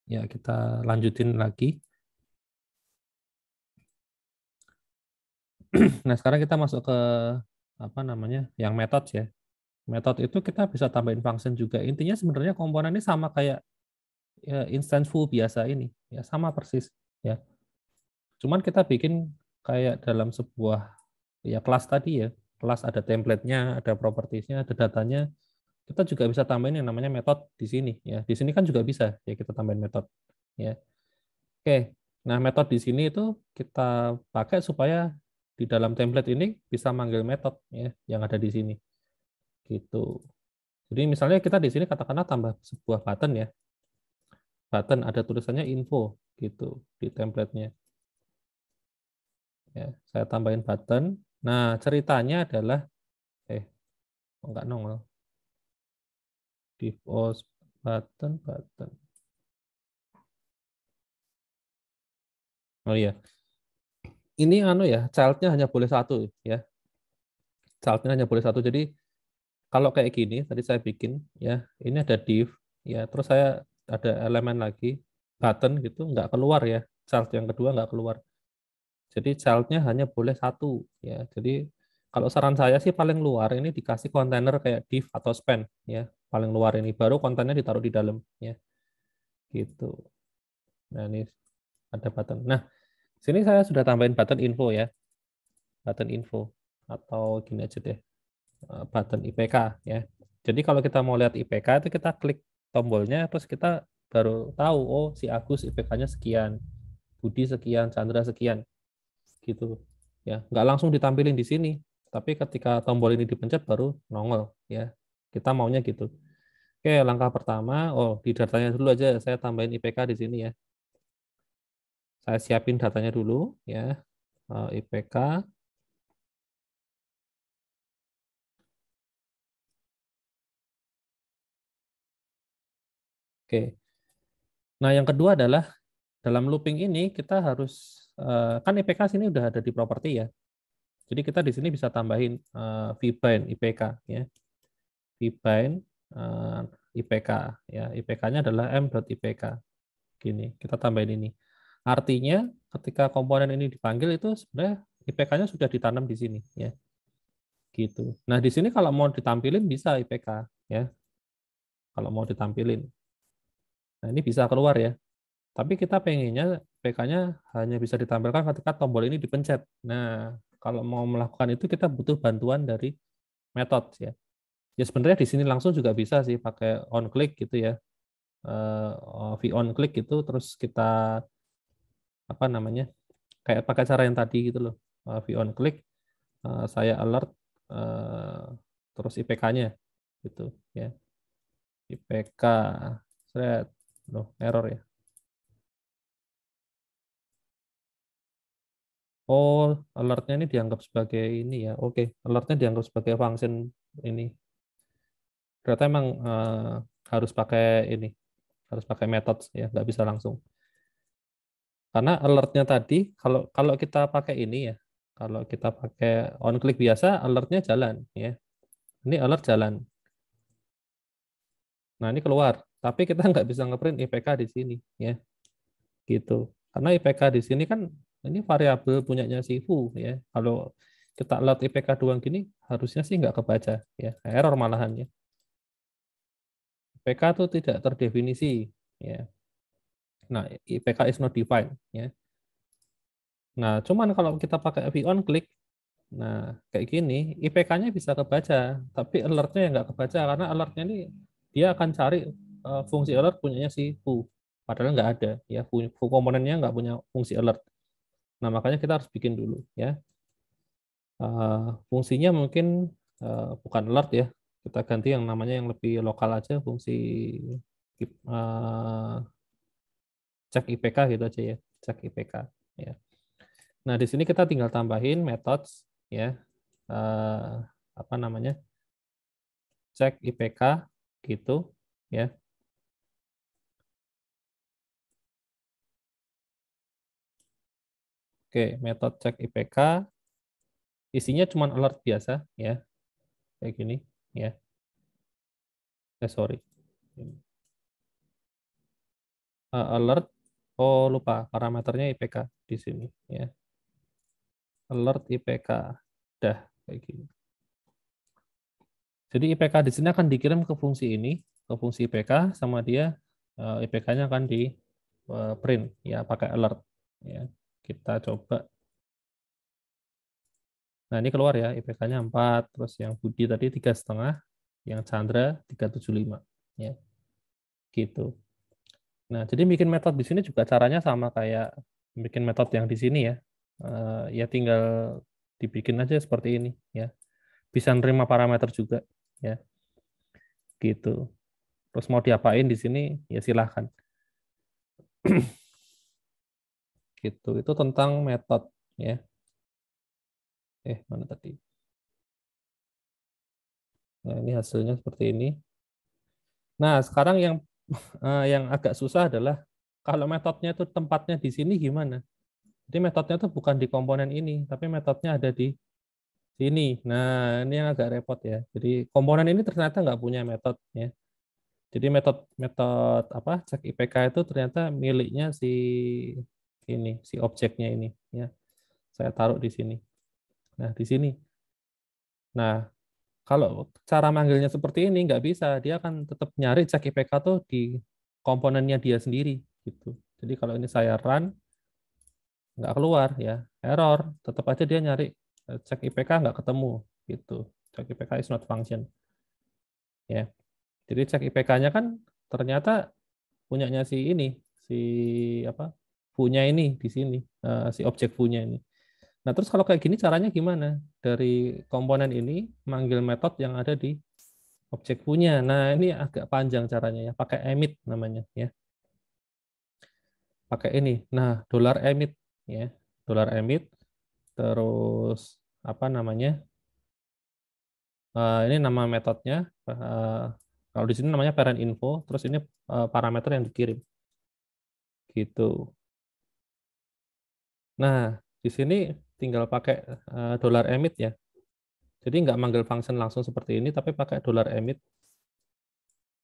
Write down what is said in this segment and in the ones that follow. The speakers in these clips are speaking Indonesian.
kita lanjutin lagi. Nah, sekarang kita masuk ke apa namanya? Yang metode ya. Metode itu kita bisa tambahin function juga. Intinya sebenarnya komponen ini sama kayak ya, instance foo biasa ini, ya sama persis ya. Cuman kita bikin kayak dalam sebuah ya kelas tadi ya. Kelas ada template-nya, ada properties-nya, ada datanya. Kita juga bisa tambahin yang namanya metode di sini ya. Di sini kan juga bisa ya kita tambahin metode ya. Oke. Nah, metode di sini itu kita pakai supaya di dalam template ini bisa manggil metode ya yang ada di sini. Gitu. Jadi misalnya kita di sini katakanlah tambah sebuah button ya. Button ada tulisannya info gitu di template-nya. Ya, saya tambahin button. Nah, ceritanya adalah enggak nongol. Default button. Oh iya, ini ya, child-nya hanya boleh satu ya. Child-nya hanya boleh satu. Jadi kalau kayak gini, tadi saya bikin ya, ini ada div ya, terus saya ada elemen lagi button gitu, nggak keluar ya. Child yang kedua nggak keluar. Jadi child-nya hanya boleh satu ya. Jadi kalau saran saya sih paling luar ini dikasih kontainer kayak div atau span ya, paling luar ini baru kontennya ditaruh di dalam ya, gitu. Nah ini ada button. Nah sini saya sudah tambahin button info ya, button info atau gini aja deh, button IPK ya. Jadi kalau kita mau lihat IPK itu kita klik tombolnya terus kita baru tahu oh si Agus IPK-nya sekian, Budi sekian, Chandra sekian gitu ya. Nggak langsung ditampilin di sini, tapi ketika tombol ini dipencet baru nongol ya. Kita maunya gitu. Oke, langkah pertama, oh di datanya dulu aja saya tambahin IPK di sini ya. Saya siapin datanya dulu ya, IPK. Oke. Nah, yang kedua adalah dalam looping ini kita harus kan IPK sini udah ada di properti ya. Jadi kita di sini bisa tambahin vbind IPK ya. Vbind IPK ya. IPK-nya adalah m.ipk. Gini, kita tambahin ini. Artinya ketika komponen ini dipanggil itu sebenarnya IPK-nya sudah ditanam di sini ya. Gitu. Nah, di sini kalau mau ditampilin bisa IPK ya. Kalau mau ditampilin. Nah, ini bisa keluar ya. Tapi kita pengennya PK-nya hanya bisa ditampilkan ketika tombol ini dipencet. Nah, kalau mau melakukan itu kita butuh bantuan dari metode ya. Ya sebenarnya di sini langsung juga bisa sih pakai on click gitu ya. V on click gitu terus kita apa namanya? Kayak pakai cara yang tadi gitu loh. V on click saya alert terus IPK-nya gitu ya. IPK thread loh error ya. Oh, alertnya ini dianggap sebagai ini ya. Oke, alertnya dianggap sebagai function ini. Ternyata emang harus pakai ini, harus pakai metode ya, nggak bisa langsung. Karena alertnya tadi, kalau kalau kita pakai ini ya, kalau kita pakai on click biasa, alertnya jalan ya. Ini alert jalan. Nah ini keluar, tapi kita nggak bisa ngeprint IPK di sini ya, gitu. Karena IPK di sini kan ini variabel punyanya si Fu ya. Kalau kita alert IPK doang gini, harusnya sih nggak kebaca ya, error malahan ya. IPK itu tidak terdefinisi ya. Nah, IPK is not defined ya. Nah, cuman kalau kita pakai v on click, nah kayak gini, IPK-nya bisa kebaca, tapi alertnya yang nggak kebaca karena alertnya ini dia akan cari fungsi alert punyanya si foo, padahal nggak ada ya, foo komponennya nggak punya fungsi alert. Nah, makanya kita harus bikin dulu ya. Fungsinya mungkin bukan alert ya, kita ganti yang namanya yang lebih lokal aja, fungsi uh, cek IPK gitu aja ya, cek IPK ya. Nah, di sini kita tinggal tambahin methods ya. Eh, apa namanya? Cek IPK gitu ya. Oke, metode cek IPK isinya cuma alert biasa ya. Kayak gini ya. Sorry. alert. Oh, lupa parameternya IPK di sini ya. Alert IPK. Dah kayak gini. Jadi IPK di sini akan dikirim ke fungsi ini, ke fungsi IPK sama dia IPK-nya akan di print ya pakai alert ya. Kita coba. Nah, ini keluar ya IPK-nya 4, terus yang Budi tadi 3,5, yang Chandra 375 ya. Gitu. Nah, jadi bikin metode di sini juga caranya sama kayak bikin metode yang di sini ya. Ya tinggal dibikin aja seperti ini ya. Bisa nerima parameter juga ya. Gitu. Terus mau diapain di sini ya silahkan. Gitu. Itu tentang metode ya. Mana tadi? Nah, ini hasilnya seperti ini. Nah, sekarang yang agak susah adalah kalau metodenya itu tempatnya di sini gimana? Jadi metodenya itu bukan di komponen ini, tapi metodenya ada di sini. Nah, ini yang agak repot ya. Jadi komponen ini ternyata nggak punya metode ya. Jadi metode metode apa cek IPK itu ternyata miliknya si objeknya ini ya. Saya taruh di sini. Nah, di sini. Nah, kalau cara manggilnya seperti ini nggak bisa, dia akan tetap nyari cek IPK tuh di komponennya dia sendiri gitu. Jadi kalau ini saya run nggak keluar ya, error, tetap aja dia nyari cek IPK nggak ketemu gitu. Cek IPK is not function ya. Jadi cek IPK-nya kan ternyata punyanya si ini, si apa? Punya ini di sini, si objek punya ini. Nah, terus kalau kayak gini caranya gimana? Dari komponen ini manggil metode yang ada di objek punya. Nah, ini agak panjang caranya ya, pakai emit namanya ya. Pakai ini. Nah, dolar emit ya. Dolar emit terus apa namanya? Ini nama metodenya. Kalau di sini namanya parent info, terus ini parameter yang dikirim. Gitu. Nah, di sini tinggal pakai dolar emit ya. Jadi nggak manggil function langsung seperti ini, tapi pakai dolar emit.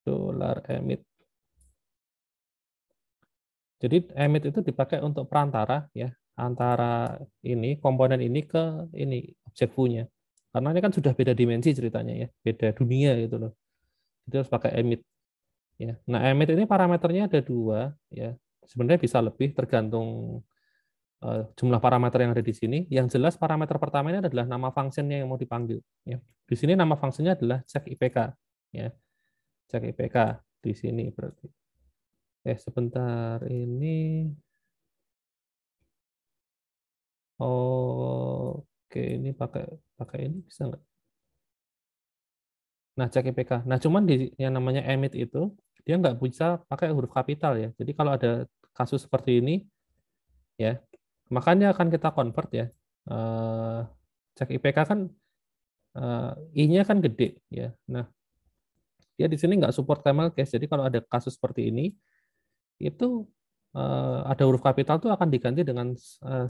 Dolar emit. Jadi emit itu dipakai untuk perantara ya, antara ini komponen ini ke ini objek punya. Karena ini kan sudah beda dimensi ceritanya ya, beda dunia gitu loh. Jadi harus pakai emit ya. Nah, emit ini parameternya ada dua ya. Sebenarnya bisa lebih tergantung jumlah parameter yang ada di sini. Yang jelas parameter pertama ini adalah nama fungsinya yang mau dipanggil. Ya. Di sini nama fungsinya adalah cek IPK. Ya. Cek IPK di sini berarti. Sebentar ini. Oke, ini pakai pakai ini bisa nggak? Nah, cek IPK. Nah, cuman di yang namanya emit itu dia nggak bisa pakai huruf kapital ya. Jadi kalau ada kasus seperti ini ya, makanya akan kita convert ya. Eh, Cek IPK kan I-nya kan gede ya. Nah, dia di sini nggak support camel case. Jadi kalau ada kasus seperti ini, itu ada huruf kapital tuh akan diganti dengan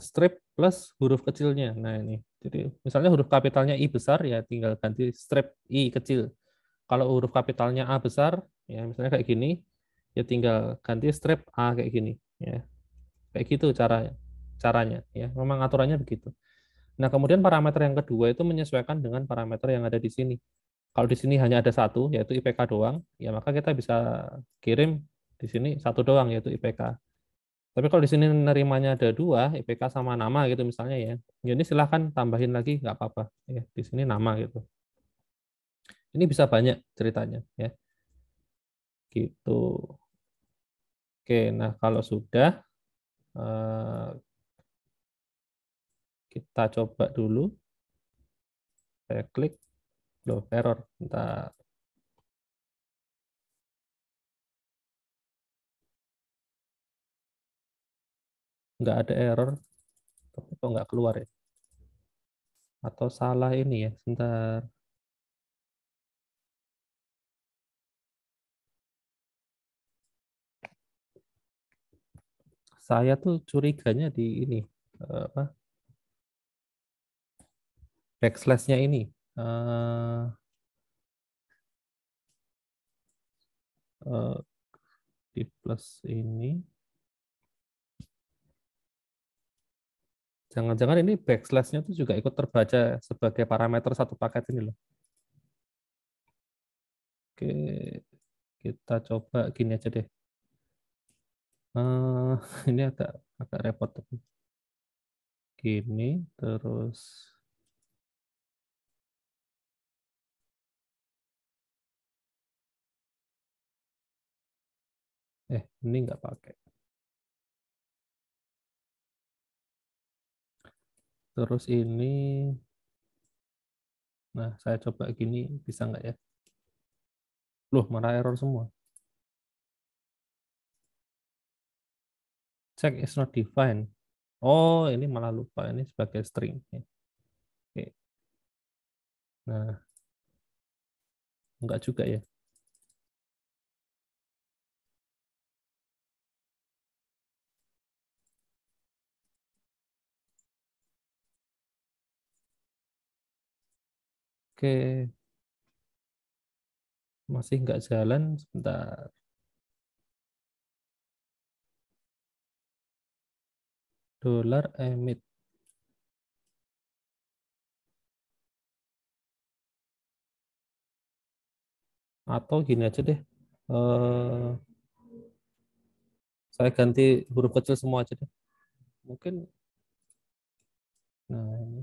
strip plus huruf kecilnya. Nah ini, jadi misalnya huruf kapitalnya I besar ya tinggal ganti strip I kecil. Kalau huruf kapitalnya A besar, ya misalnya kayak gini, ya tinggal ganti strip A kayak gini. Ya, kayak gitu caranya. Ya, memang aturannya begitu. Nah kemudian parameter yang kedua itu menyesuaikan dengan parameter yang ada di sini. Kalau di sini hanya ada satu, yaitu IPK doang, ya maka kita bisa kirim di sini satu doang, yaitu IPK. Tapi kalau di sini nerimanya ada dua, IPK sama nama gitu misalnya ya, ya ini silahkan tambahin lagi, nggak apa-apa. Ya, di sini nama gitu. Ini bisa banyak ceritanya ya. Gitu. Oke, nah kalau sudah eh, kita coba dulu. Saya klik, loh error. Bentar, nggak ada error, tapi kok nggak keluar ya? Atau salah ini ya? Sebentar. Saya tuh curiganya di ini apa backslash-nya ini eh, eh, di plus ini. Jangan-jangan ini backslash-nya tuh juga ikut terbaca sebagai parameter satu paket ini loh. Oke, kita coba gini aja deh. Ini agak repot tapi gini terus ini nggak pakai. Terus ini, nah saya coba gini bisa nggak ya? Loh, malah error semua. Check is not defined. Oh, ini malah lupa ini sebagai string. Oke. Nah, enggak juga ya. Oke, masih enggak jalan. Sebentar. Dollar emit. Atau gini aja deh. Saya ganti huruf kecil semua aja deh. Mungkin, nah ini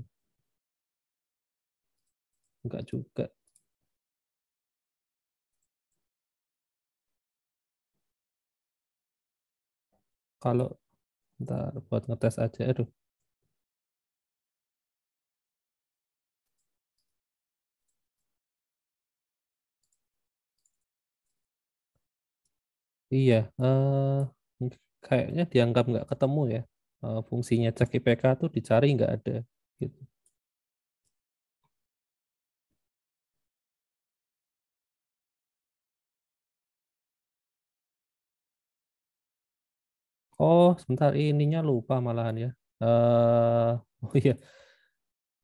enggak juga. Kalau ntar buat ngetes aja, aduh. Iya, kayaknya dianggap nggak ketemu ya. Fungsinya cek IPK tuh dicari nggak ada. Gitu. Oh, sebentar ininya lupa malahan ya. Oh iya,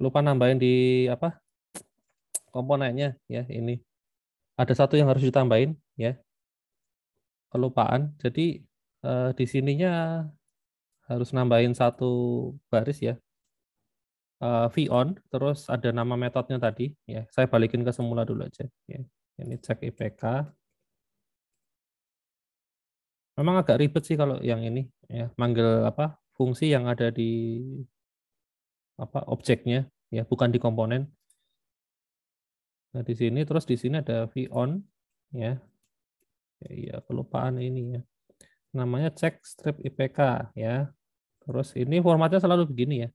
lupa nambahin di apa komponennya ya ini. Ada satu yang harus ditambahin ya, kelupaan. Jadi di sininya harus nambahin satu baris ya. On, terus ada nama metodenya tadi ya. Saya balikin ke semula dulu aja ya. Ini cek IPK. Memang agak ribet sih kalau yang ini ya, manggil apa fungsi yang ada di apa objeknya ya, bukan di komponen. Nah, di sini terus di sini ada on ya. Ya, kelupaan ini ya. Namanya cek strip IPK ya. Terus ini formatnya selalu begini ya.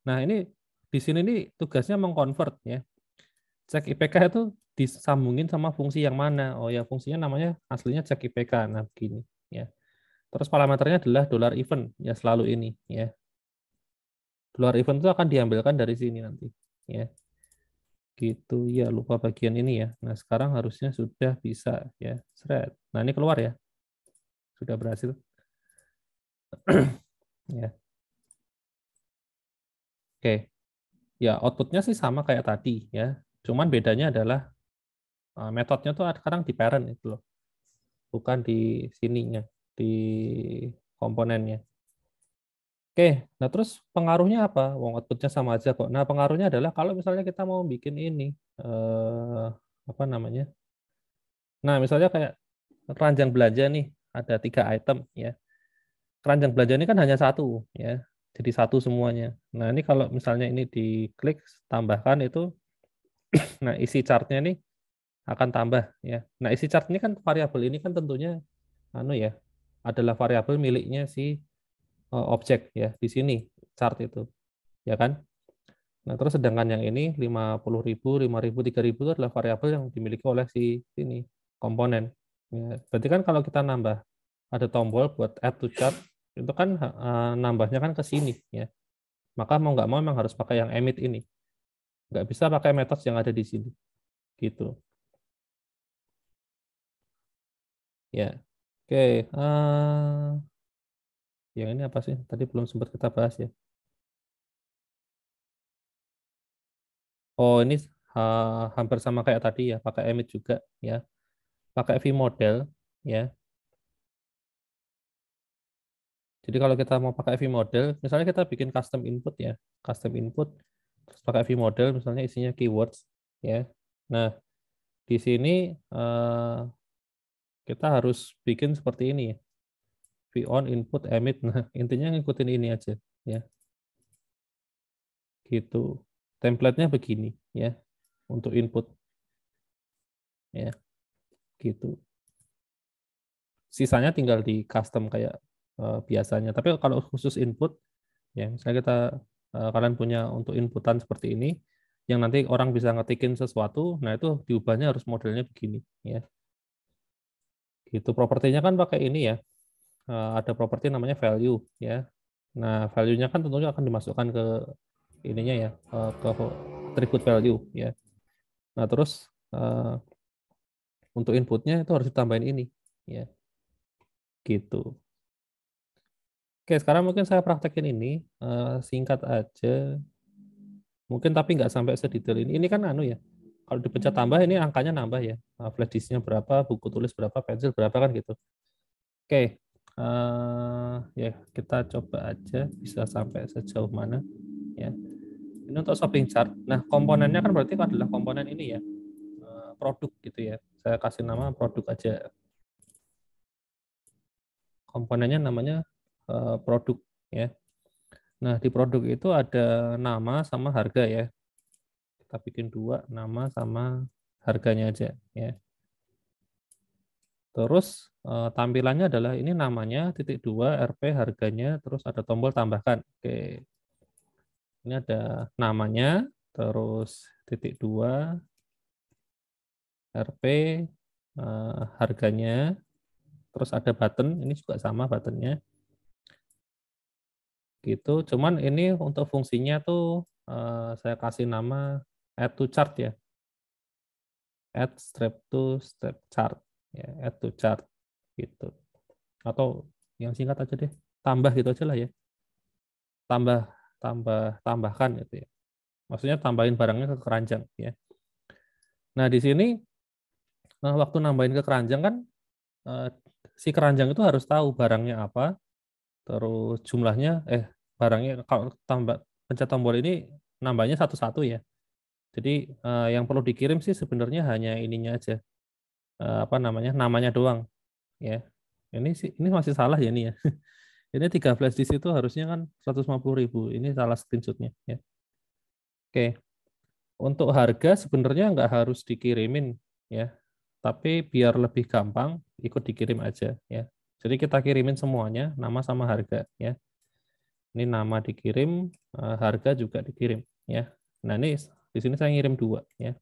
Nah, ini di sini nih tugasnya mengkonvert ya. Cek IPK itu disambungin sama fungsi yang mana? Oh ya, fungsinya namanya aslinya cek IPK. Nah, begini ya. Terus parameternya adalah dollar event ya, selalu ini ya. Dollar event itu akan diambilkan dari sini nanti ya. Gitu ya, lupa bagian ini ya. Nah, sekarang harusnya sudah bisa ya. Seret. Nah, ini keluar ya. Sudah berhasil ya. Oke. Ya, outputnya sih sama kayak tadi ya. Cuman bedanya adalah metodenya tuh sekarang di parent itu loh. Bukan di sininya, di komponennya. Oke, nah terus pengaruhnya apa? Wong outputnya sama aja kok. Nah, pengaruhnya adalah kalau misalnya kita mau bikin ini apa namanya? Nah, misalnya kayak keranjang belanja nih, ada 3 item ya. Keranjang belanja ini kan hanya satu ya. Jadi satu semuanya. Nah, ini kalau misalnya ini diklik tambahkan itu, nah isi chartnya nih akan tambah ya. Nah, isi chart ini kan variabel ini kan tentunya anu ya, adalah variabel miliknya si objek ya di sini chart itu, ya kan? Nah, terus sedangkan yang ini 50.000, 5.000, 3.000 itu adalah variabel yang dimiliki oleh si ini komponen. Ya, berarti kan kalau kita nambah ada tombol buat add to chart itu kan nambahnya kan ke sini ya. Maka mau nggak mau memang harus pakai yang emit ini. Nggak bisa pakai metode yang ada di sini. Gitu. Ya. Oke. Yang ini apa sih? Tadi belum sempat kita bahas ya. Oh, ini hampir sama kayak tadi ya, pakai emit juga ya. Pakai vmodel ya. Jadi kalau kita mau pakai vModel, misalnya kita bikin custom input ya, custom input, terus pakai vModel, misalnya isinya keywords ya. Nah, di sini kita harus bikin seperti ini ya, vOn input emit. Nah, intinya ngikutin ini aja ya, gitu. Template-nya begini ya untuk input ya, gitu. Sisanya tinggal di custom kayak biasanya. Tapi kalau khusus input ya, misalnya kalian punya untuk inputan seperti ini yang nanti orang bisa ngetikin sesuatu, nah itu diubahnya harus modelnya begini ya. Gitu. Propertinya kan pakai ini ya. Ada properti namanya value ya. Nah, value-nya kan tentunya akan dimasukkan ke ininya ya, ke atribut value ya. Nah, terus untuk inputnya itu harus ditambahin ini ya, gitu. Oke, sekarang mungkin saya praktekin ini singkat aja. Mungkin tapi nggak sampai sedetail ini. Ini kan anu ya. Kalau dipencet tambah ini angkanya nambah ya. Flash disknya berapa, buku tulis berapa, pensil berapa kan gitu. Oke. Ya kita coba aja bisa sampai sejauh mana ya. Ini untuk shopping chart. Nah, komponennya kan berarti adalah komponen ini ya. Produk gitu ya. Saya kasih nama produk aja. Komponennya namanya produk ya. Nah, di produk itu ada nama sama harga ya. Kita bikin dua, nama sama harganya aja ya. Terus tampilannya adalah ini namanya titik dua RP harganya terus ada tombol tambahkan. Oke, ini ada namanya terus titik dua RP harganya terus ada button ini juga sama buttonnya gitu. Cuman ini untuk fungsinya tuh saya kasih nama add to chart ya, add strap to step chart ya, add to chart gitu. Atau yang singkat aja deh, tambah gitu aja lah ya, tambah tambahkan gitu ya, maksudnya tambahin barangnya ke keranjang ya. Nah di sini waktu nambahin ke keranjang kan eh, si keranjang itu harus tahu barangnya apa, terus jumlahnya barangnya kalau tambah pencet tombol ini nambahnya satu-satu ya. Jadi yang perlu dikirim sih sebenarnya hanya ininya aja, apa namanya doang ya. Ini masih salah ya ini ya. Ini 3 flash disk itu harusnya kan 150.000. Ini salah screenshotnya ya. Oke, untuk harga sebenarnya nggak harus dikirimin ya, tapi biar lebih gampang ikut dikirim aja ya. Jadi kita kirimin semuanya nama sama harga ya. Ini nama dikirim, harga juga dikirim ya. Nah ini di sini saya ngirim dua ya.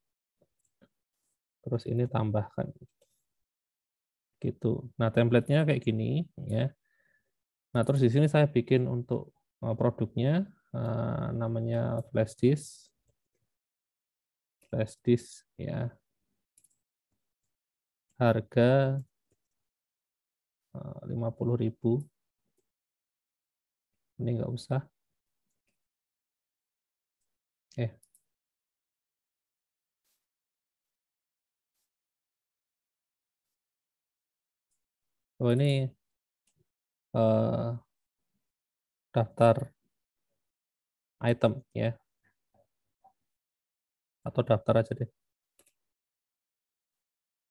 Terus ini tambahkan gitu. Nah template-nya kayak gini ya. Nah terus di sini saya bikin untuk produknya namanya flash disk ya, harga 50.000. Ini nggak usah. Eh, oh ini eh, daftar item ya, atau daftar aja deh.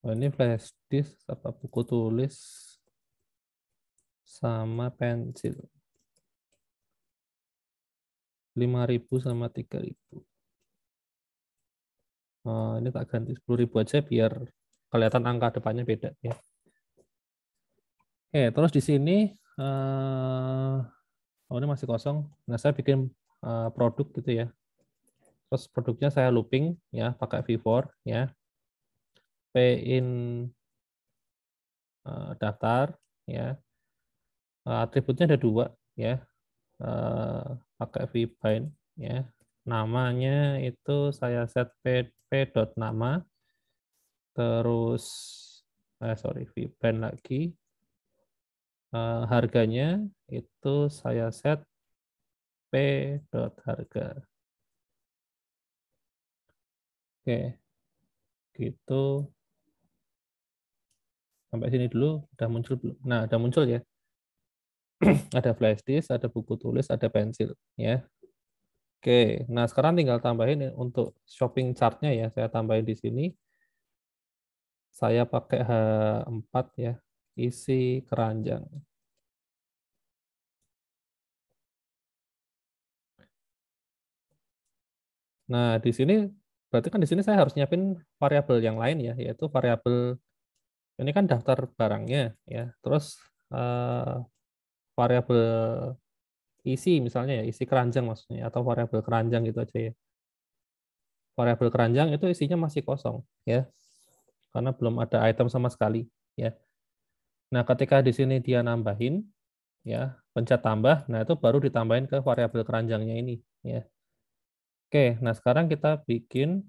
Oh ini flash disk apa buku tulis sama pensil 5.000 sama 3.000. Ini tak ganti 10.000 aja biar kelihatan angka depannya beda ya. Oke, terus di sini oh ini masih kosong. Nah, saya bikin produk gitu ya. Terus produknya saya looping ya pakai V4 ya. P in daftar ya. Atributnya ada dua ya. Pakai vbind ya. Namanya itu saya set p.nama terus sorry vbind lagi. Harganya itu saya set p.harga. Oke, gitu. Sampai sini dulu udah muncul belum? Nah, udah muncul ya. Ada flash disk, ada buku tulis, ada pensil, ya. Oke, nah sekarang tinggal tambahin untuk shopping chart-nya ya. Saya tambahin di sini. Saya pakai H4 ya, isi keranjang. Nah, di sini berarti kan di sini saya harus nyiapin variabel yang lain ya, yaitu variabel ini kan daftar barangnya ya. Terus eh, variabel isi misalnya ya, isi keranjang maksudnya atau variabel keranjang gitu aja ya. Variabel keranjang itu isinya masih kosong ya, karena belum ada item sama sekali ya. Nah, ketika di sini dia nambahin ya, pencet tambah, nah itu baru ditambahin ke variabel keranjangnya ini ya. Oke, nah sekarang kita bikin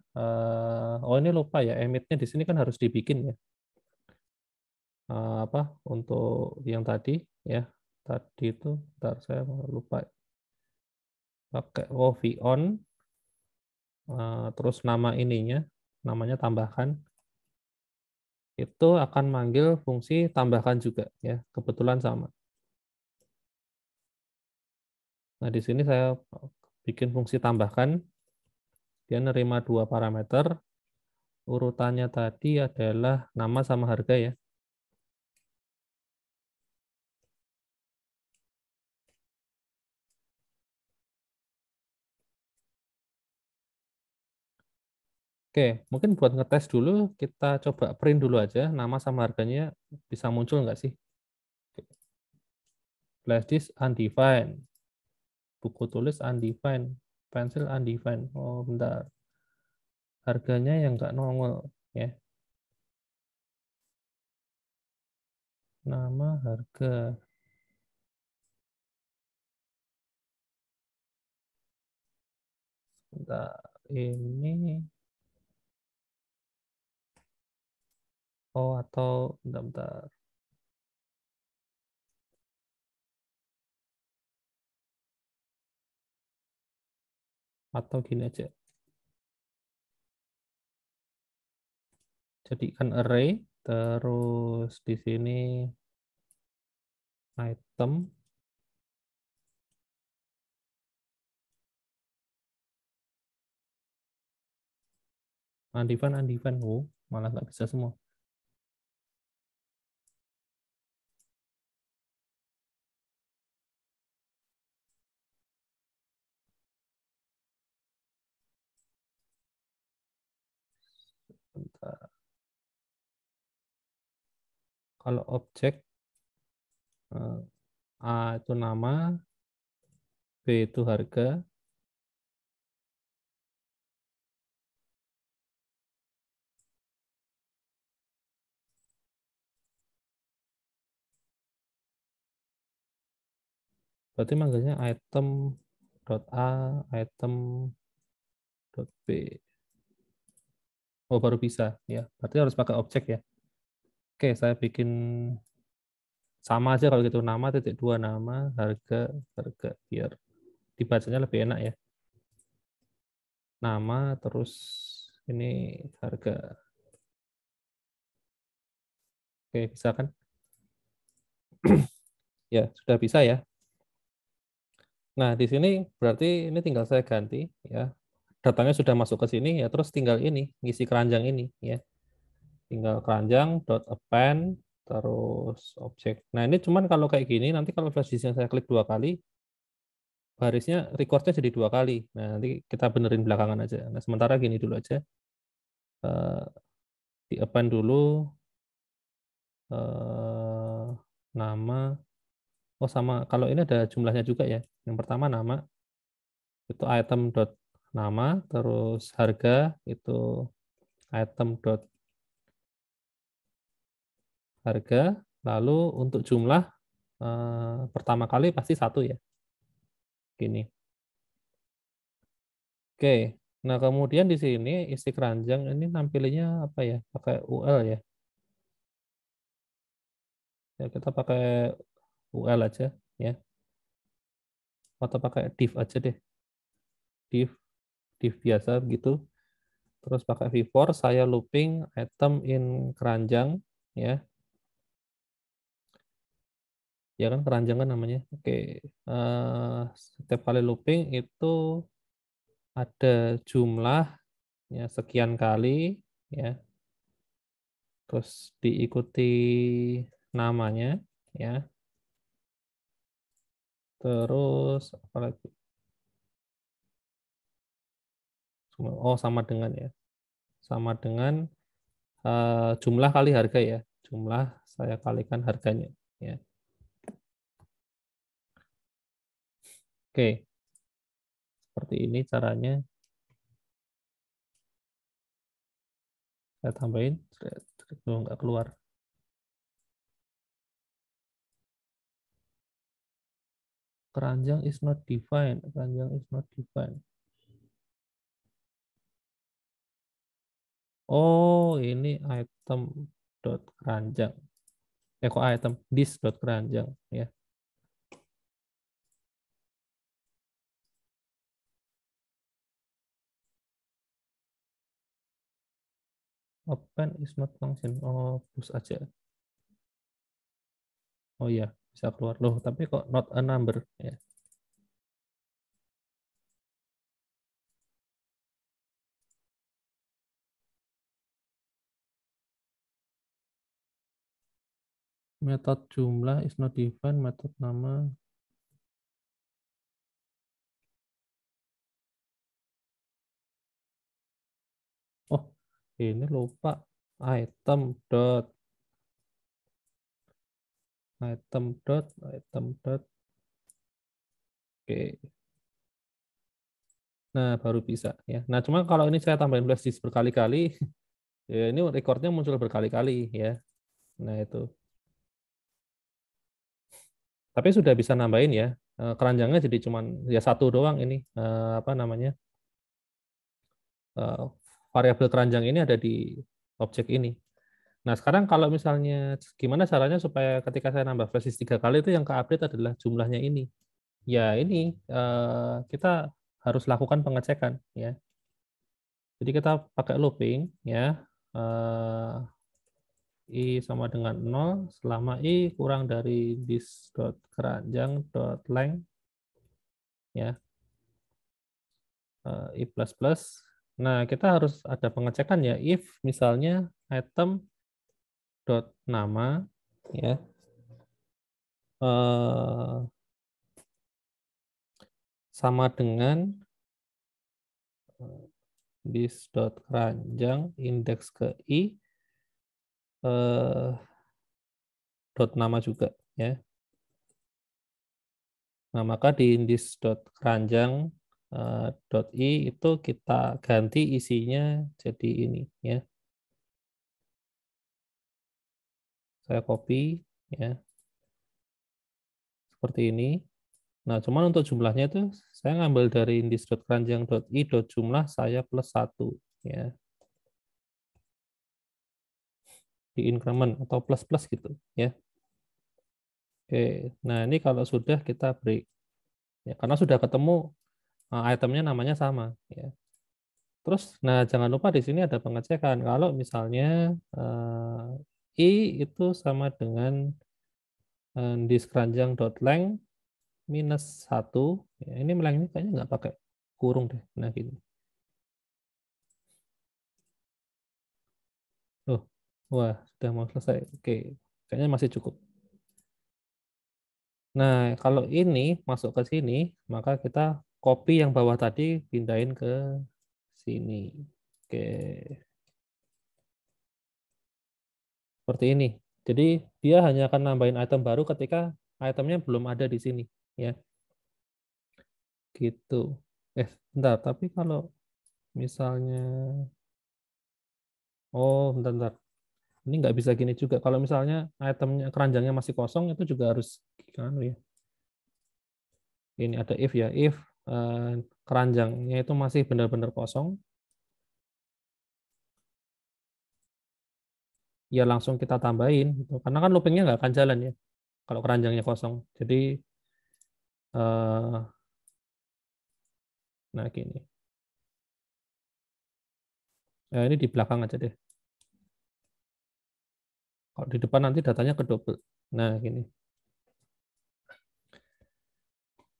oh ini lupa ya, emitnya di sini kan harus dibikin ya. Apa untuk yang tadi ya. Tadi itu ntar saya lupa pakai on terus nama ininya namanya tambahkan itu akan manggil fungsi tambahkan juga ya. Kebetulan sama. Nah, di sini saya bikin fungsi tambahkan, dia nerima dua parameter, urutannya tadi adalah nama sama harga ya. Oke, mungkin buat ngetes dulu, kita coba print dulu aja, nama sama harganya bisa muncul nggak sih? Flash disk undefined, buku tulis undefined, pensil undefined. Oh, bentar. Harganya yang nggak nongol ya. Nama, harga. Bentar. Ini, oh atau, bentar. Atau gini aja. Jadikan array, terus di sini item, undefined. Oh, malah nggak bisa semua. Bentar. Kalau objek, eh, A itu nama, B itu harga, berarti manggilnya item dot A, item dot B. Oh, baru bisa ya. Berarti harus pakai objek ya. Oke, saya bikin sama aja kalau gitu nama titik dua nama harga harga biar dibacanya lebih enak ya. Nama terus ini harga. Oke, bisa kan? Ya, sudah bisa ya. Nah, di sini berarti ini tinggal saya ganti ya. Datanya sudah masuk ke sini ya, terus tinggal ini ngisi keranjang ini ya. Tinggal keranjang dot append terus objek. Nah, ini cuman kalau kayak gini nanti kalau flash disknya saya klik dua kali barisnya recordnya jadi dua kali. Nah, nanti kita benerin belakangan aja. Nah, sementara gini dulu aja. Eh, di append dulu eh, nama. Oh, sama. Kalau ini ada jumlahnya juga ya. Yang pertama nama itu item dot nama, terus harga itu item dot harga. Lalu untuk jumlah pertama kali pasti satu ya. Gini. Oke. Nah, kemudian di sini isi keranjang ini nampilinnya apa ya? Pakai UL ya. Ya, kita pakai UL aja ya. Atau pakai div aja deh. Div, div biasa gitu. Terus pakai v-for saya looping item in keranjang ya. Ya kan keranjang kan namanya. Oke. Setiap kali looping itu ada jumlah ya sekian kali ya. Terus diikuti namanya ya. Terus apa lagi? Oh, sama dengan ya. Sama dengan jumlah kali harga ya. Jumlah saya kalikan harganya ya. Oke, seperti ini caranya. Saya tambahin. Tuh, nggak keluar. Keranjang is not defined. Keranjang is not defined. Oh, ini item dot keranjang. Kok item this dot keranjang ya. Open is not function. Oh, push aja. Oh iya, bisa keluar loh. Tapi kok not a number ya. Metode jumlah is not defined. Metode nama. Oh, ini lupa. Item dot item dot. Oke. Nah, baru bisa ya. Nah, cuma kalau ini saya tambahin flash disk berkali-kali, ya ini recordnya muncul berkali-kali ya. Nah, itu. Tapi sudah bisa nambahin ya. Keranjangnya jadi cuman ya satu doang ini. Apa namanya? eh, Variabel keranjang ini ada di objek ini. Nah, sekarang kalau misalnya gimana caranya supaya ketika saya nambah flash disk 3 kali itu yang ke-update adalah jumlahnya ini. Ya, ini kita harus lakukan pengecekan ya. Jadi kita pakai looping ya. Eh, I sama dengan 0 selama I kurang dari this.keranjang.length ya. I plus plus. Nah, kita harus ada pengecekan ya. If misalnya item dot nama ya eh, sama dengan this dot keranjang indeks ke I eh, dot nama juga ya. Nah, maka di indeks dot keranjang dot I itu kita ganti isinya jadi ini ya. Saya copy ya seperti ini. Nah, cuman untuk jumlahnya itu saya ngambil dari indeks.keranjang.i.jumlah saya plus 1 ya. Di increment atau plus-plus gitu ya. Oke. Nah, ini kalau sudah kita break ya karena sudah ketemu itemnya namanya sama ya. Terus nah jangan lupa di sini ada pengecekan kalau misalnya i itu sama dengan diskranjang.length minus 1 ya, ini length ini kayaknya nggak pakai kurung deh. Nah, gini. Oh, wah, sudah mau selesai. Oke, kayaknya masih cukup. Nah, kalau ini masuk ke sini, maka kita copy yang bawah tadi, pindahin ke sini. Oke, seperti ini. Jadi dia hanya akan nambahin item baru ketika itemnya belum ada di sini, ya. Gitu. Bentar. Tapi kalau misalnya, oh, bentar. Ini nggak bisa gini juga. Kalau misalnya itemnya keranjangnya masih kosong, itu juga harus kan ya. Ini ada if ya, if keranjangnya itu masih benar-benar kosong, ya langsung kita tambahin gitu. Karena kan loopingnya nggak akan jalan ya kalau keranjangnya kosong. Jadi eh, nah gini. Ya, ini di belakang aja deh. Kalau di depan nanti datanya kedouble. Nah gini.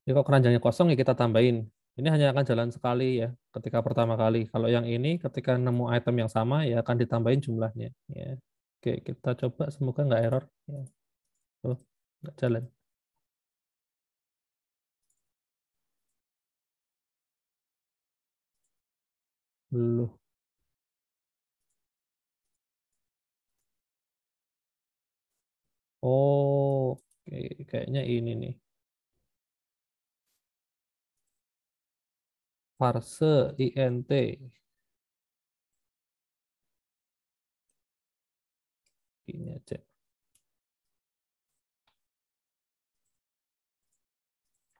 Jadi kalau keranjangnya kosong ya kita tambahin. Ini hanya akan jalan sekali ya ketika pertama kali. Kalau yang ini ketika nemu item yang sama ya akan ditambahin jumlahnya. Ya. Oke, kita coba semoga nggak error. Ya. Oh, nggak jalan. Belum. Oh, oke. Kayaknya ini nih. Parse int. Ini aja.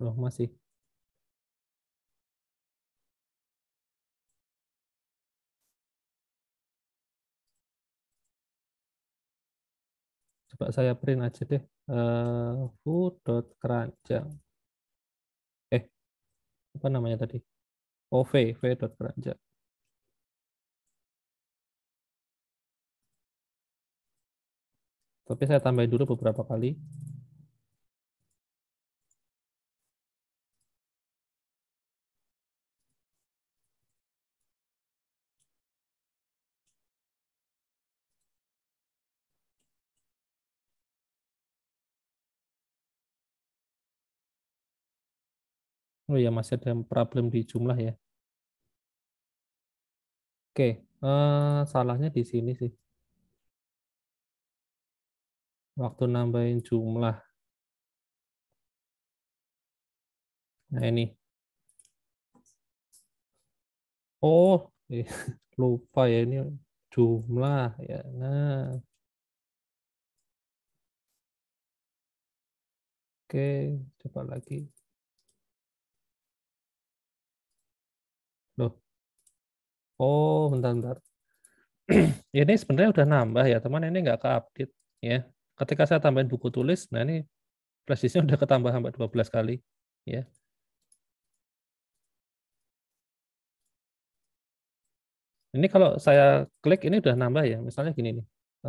Loh, masih. Coba saya print aja deh. Food.keranjang. Eh, apa namanya tadi? Oh, v.keranjang. Tapi saya tambahin dulu beberapa kali. Oh ya, masih ada problem di jumlah ya. Oke, salahnya di sini sih. Waktu nambahin jumlah. Nah ini. Oh, lupa ya ini jumlah ya. Nah, oke, coba lagi. Loh, oh bentar-bentar. Ini sebenarnya udah nambah ya, teman. Ini nggak ke-update ya. Ketika saya tambahin buku tulis, nah ini flash disknya udah ketambah sampai 12 kali ya. Ini kalau saya klik ini udah nambah ya. Misalnya gini nih.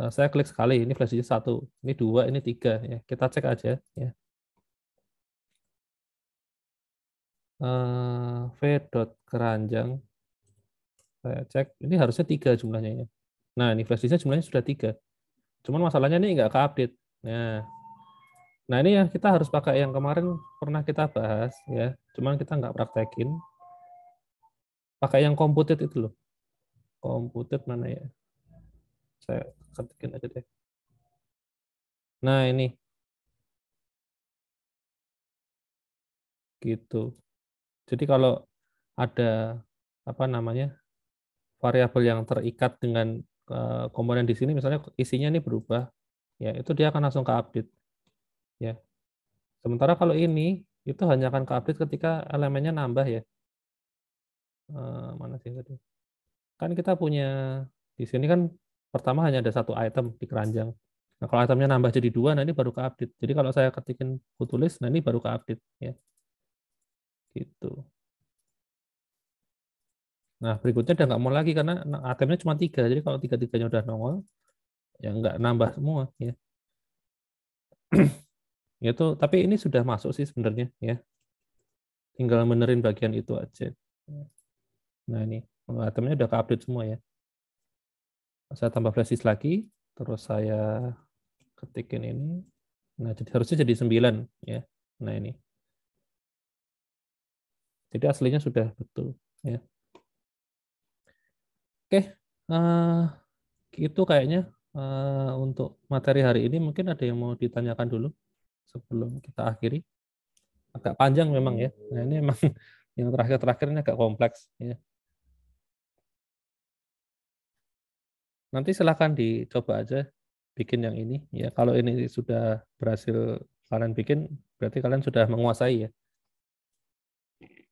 Saya klik sekali, ini flash disk satu, ini dua, ini tiga ya. Kita cek aja ya. V.keranjang saya cek ini harusnya tiga jumlahnya ya. Nah ini flash disknya jumlahnya sudah tiga. Cuman masalahnya ini nggak ke-update. Nah ini ya kita harus pakai yang kemarin pernah kita bahas ya. Cuman kita nggak praktekin. Pakai yang computed itu loh. Computed mana ya? Saya ketikin aja deh. Nah ini gitu. Jadi kalau ada apa namanya variabel yang terikat dengan komponen di sini, misalnya isinya ini berubah, ya itu dia akan langsung ke update. Ya. Sementara kalau ini itu hanya akan ke update ketika elemennya nambah ya. Mana sih tadi? Kan kita punya di sini kan pertama hanya ada satu item di keranjang. Nah, kalau itemnya nambah jadi dua, nah ini baru ke update. Jadi kalau saya ketikin tulis, nah ini baru ke update ya. Gitu. Nah, berikutnya udah nggak mau lagi karena itemnya cuma tiga. Jadi kalau tiga-tiganya udah nongol, ya nggak nambah semua ya. Itu, tapi ini sudah masuk sih sebenarnya ya. Tinggal benerin bagian itu aja. Nah ini, itemnya udah ke update semua ya. Saya tambah flash disk lagi, terus saya ketikin ini. Nah, jadi harusnya jadi 9 ya. Nah, ini. Jadi aslinya sudah betul ya. Oke, eh, itu kayaknya untuk materi hari ini mungkin ada yang mau ditanyakan dulu sebelum kita akhiri. Agak panjang memang ya. Nah, ini memang yang terakhir-terakhir ini agak kompleks ya. Nanti silahkan dicoba aja bikin yang ini ya. Kalau ini sudah berhasil kalian bikin, berarti kalian sudah menguasai ya.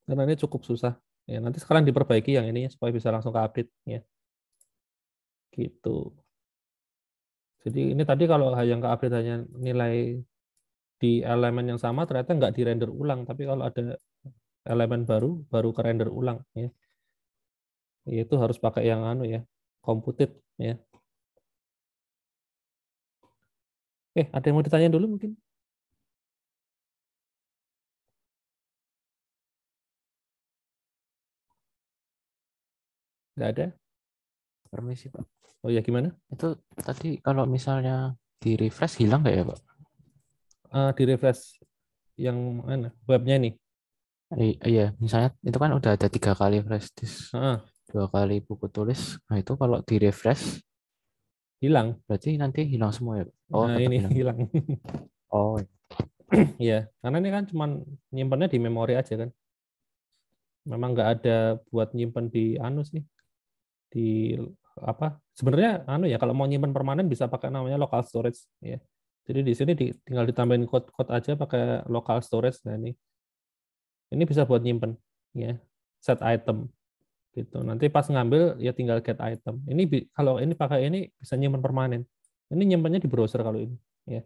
Karena ini cukup susah. Ya, nanti sekarang diperbaiki yang ini ya, supaya bisa langsung ke update ya. Gitu. Jadi ini tadi kalau yang ke update hanya nilai di elemen yang sama ternyata nggak di render ulang, tapi kalau ada elemen baru baru ke render ulang ya. Itu harus pakai yang anu ya, computed ya. Ada yang mau ditanya dulu mungkin? Nggak ada. Permisi Pak. Oh ya, gimana? Itu tadi kalau misalnya di refresh hilang nggak ya Pak? Di refresh yang mana? Webnya nih. Iya, misalnya itu kan udah ada 3 kali flash disk, Ah, 2 kali buku tulis. Nah itu kalau di refresh hilang. berarti nanti hilang semua ya Pak? Oh Nah, tetap ini hilang. hilang. Oh Iya, karena ini kan cuman nyimpannya di memori aja kan. Memang nggak ada buat nyimpan di anu sih, di apa? Sebenarnya anu ya, kalau mau nyimpan permanen bisa pakai namanya local storage ya. Jadi di sini tinggal ditambahin code aja pakai local storage. Nah, ini bisa buat nyimpan ya. Set item gitu. Nanti pas ngambil ya tinggal get item. Ini kalau ini pakai ini bisa nyimpan permanen. Ini nyimpannya di browser kalau ini ya.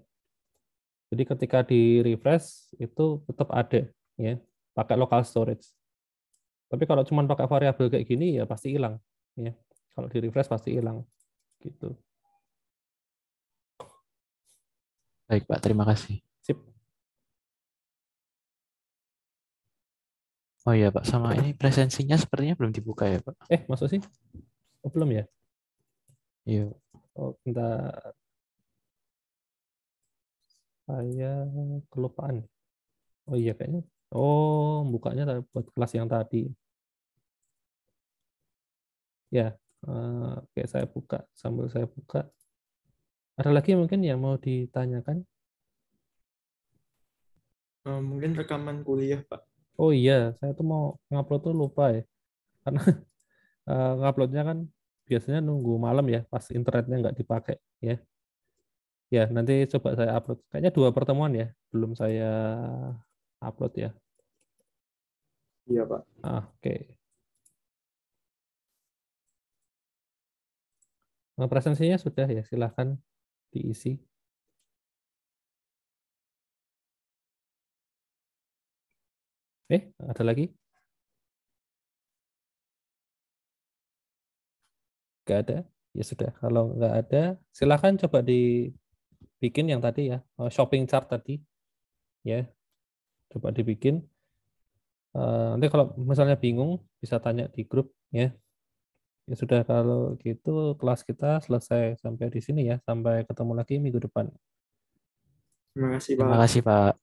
Jadi ketika di refresh itu tetap ada ya, pakai local storage. Tapi kalau cuma pakai variabel kayak gini ya pasti hilang ya. Kalau di refresh pasti hilang gitu. baik Pak, terima kasih. Sip. Oh iya Pak, sama ini presensinya sepertinya belum dibuka ya Pak? Masuk sih? Oh, belum ya? Iya. Oh, bentar. Saya kelupaan. Oh iya kayaknya. Oh, bukanya buat kelas yang tadi. Ya, oke saya buka. Sambil saya buka. Ada lagi mungkin yang mau ditanyakan? Mungkin rekaman kuliah, Pak. Oh iya, saya tuh mau ngupload tuh lupa ya. Karena nguploadnya kan biasanya nunggu malam ya, pas internetnya nggak dipakai ya. Ya, nanti coba saya upload. Kayaknya 2 pertemuan ya, belum saya upload ya. Iya, Pak. Oke. Nah, presensinya sudah ya, silahkan diisi. Ada lagi? Nggak ada? Ya sudah, kalau nggak ada, silahkan coba dibikin yang tadi ya, shopping chart tadi ya, coba dibikin. Nanti kalau misalnya bingung, bisa tanya di grup ya. Ya sudah, kalau gitu kelas kita selesai sampai di sini ya. Sampai ketemu lagi minggu depan. Terima kasih, Terima Pak. kasih Pak.